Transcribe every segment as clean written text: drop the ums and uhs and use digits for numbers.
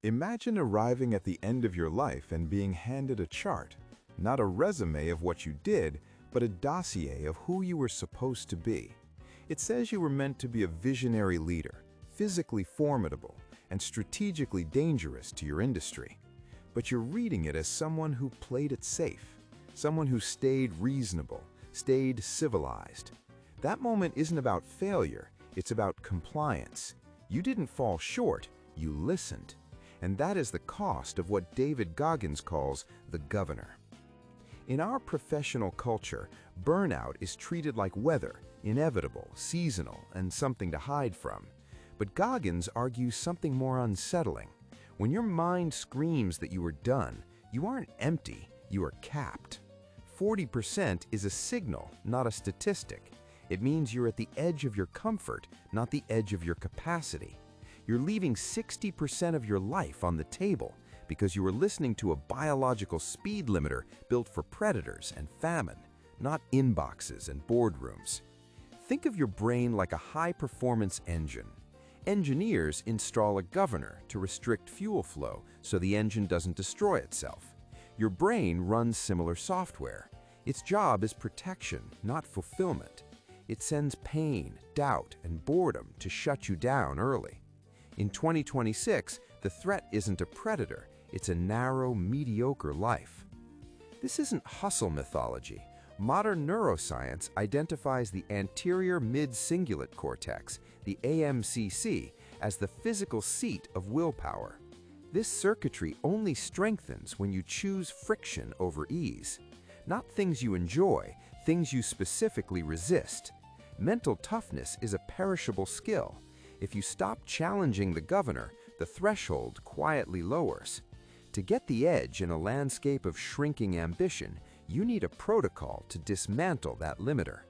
Imagine arriving at the end of your life and being handed a chart, not a resume of what you did, but a dossier of who you were supposed to be. It says you were meant to be a visionary leader, physically formidable, and strategically dangerous to your industry. But you're reading it as someone who played it safe, someone who stayed reasonable, stayed civilized. That moment isn't about failure, it's about compliance. You didn't fall short, you listened. And that is the cost of what David Goggins calls the governor. In our professional culture, burnout is treated like weather, inevitable, seasonal, and something to hide from. But Goggins argues something more unsettling. When your mind screams that you are done, you aren't empty, you are capped. 40% is a signal, not a statistic. It means you're at the edge of your comfort, not the edge of your capacity. You're leaving 60% of your life on the table because you were listening to a biological speed limiter built for predators and famine, not inboxes and boardrooms. Think of your brain like a high-performance engine. Engineers install a governor to restrict fuel flow so the engine doesn't destroy itself. Your brain runs similar software. Its job is protection, not fulfillment. It sends pain, doubt, and boredom to shut you down early. In 2026, the threat isn't a predator, it's a narrow, mediocre life. This isn't hustle mythology. Modern neuroscience identifies the Anterior Mid-Cingulate Cortex, the AMCC, as the physical seat of willpower. This circuitry only strengthens when you choose friction over ease. Not things you enjoy, things you specifically resist. Mental toughness is a perishable skill. If you stop challenging the governor, the threshold quietly lowers. To get the edge in a landscape of shrinking ambition, you need a protocol to dismantle that limiter.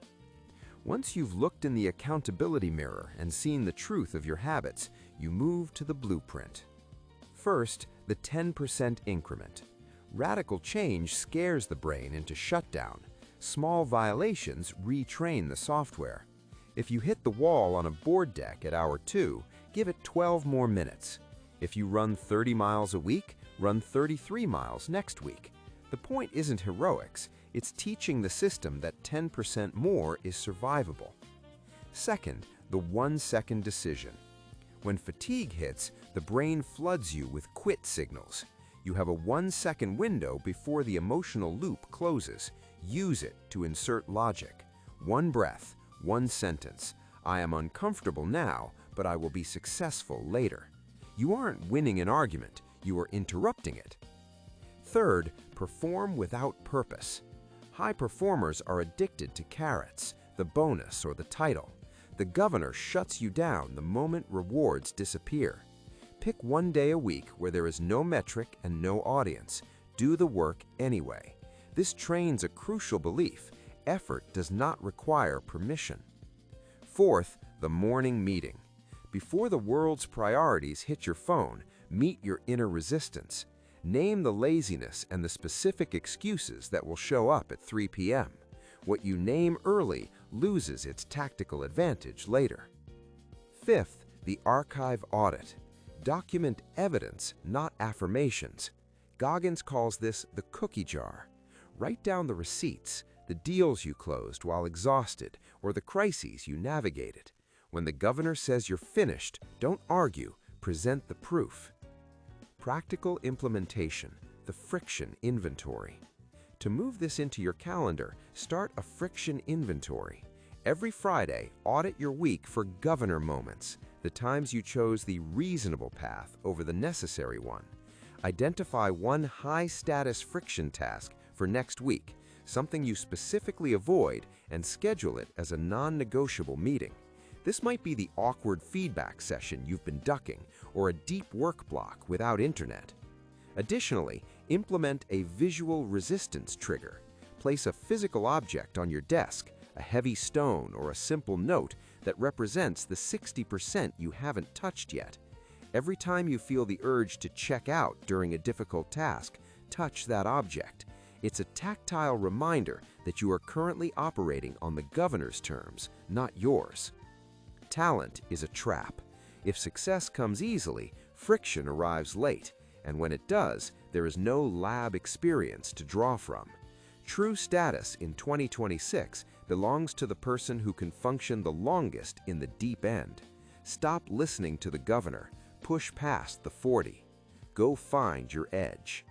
Once you've looked in the accountability mirror and seen the truth of your habits, you move to the blueprint. First, the 10% increment. Radical change scares the brain into shutdown. Small violations retrain the software. If you hit the wall on a board deck at hour 2, give it 12 more minutes. If you run 30 miles a week, run 33 miles next week. The point isn't heroics, it's teaching the system that 10% more is survivable. Second, the 1-second decision. When fatigue hits, the brain floods you with quit signals. You have a 1-second window before the emotional loop closes. Use it to insert logic. One breath. One sentence. I am uncomfortable now, but I will be successful later. You aren't winning an argument, you are interrupting it. Third, perform without purpose. High performers are addicted to carrots, the bonus or the title. The governor shuts you down the moment rewards disappear. Pick one day a week where there is no metric and no audience. Do the work anyway. This trains a crucial belief. Effort does not require permission. Fourth, the morning meeting. Before the world's priorities hit your phone, meet your inner resistance. Name the laziness and the specific excuses that will show up at 3 p.m. What you name early loses its tactical advantage later. Fifth, the archive audit. Document evidence, not affirmations. Goggins calls this the cookie jar. Write down the receipts, the deals you closed while exhausted, or the crises you navigated. When the governor says you're finished, don't argue, present the proof. Practical implementation, the friction inventory. To move this into your calendar, start a friction inventory. Every Friday, audit your week for governor moments, the times you chose the reasonable path over the necessary one. Identify one high-status friction task for next week, something you specifically avoid, and schedule it as a non-negotiable meeting. This might be the awkward feedback session you've been ducking, or a deep work block without internet. Additionally, implement a visual resistance trigger. Place a physical object on your desk, a heavy stone or a simple note that represents the 60% you haven't touched yet. Every time you feel the urge to check out during a difficult task, touch that object. It's a tactile reminder that you are currently operating on the governor's terms, not yours. Talent is a trap. If success comes easily, Friction arrives late, and when it does, there is no lab experience to draw from. True status in 2026 belongs to the person who can function the longest in the deep end. Stop listening to the governor. Push past the 40. Go find your edge.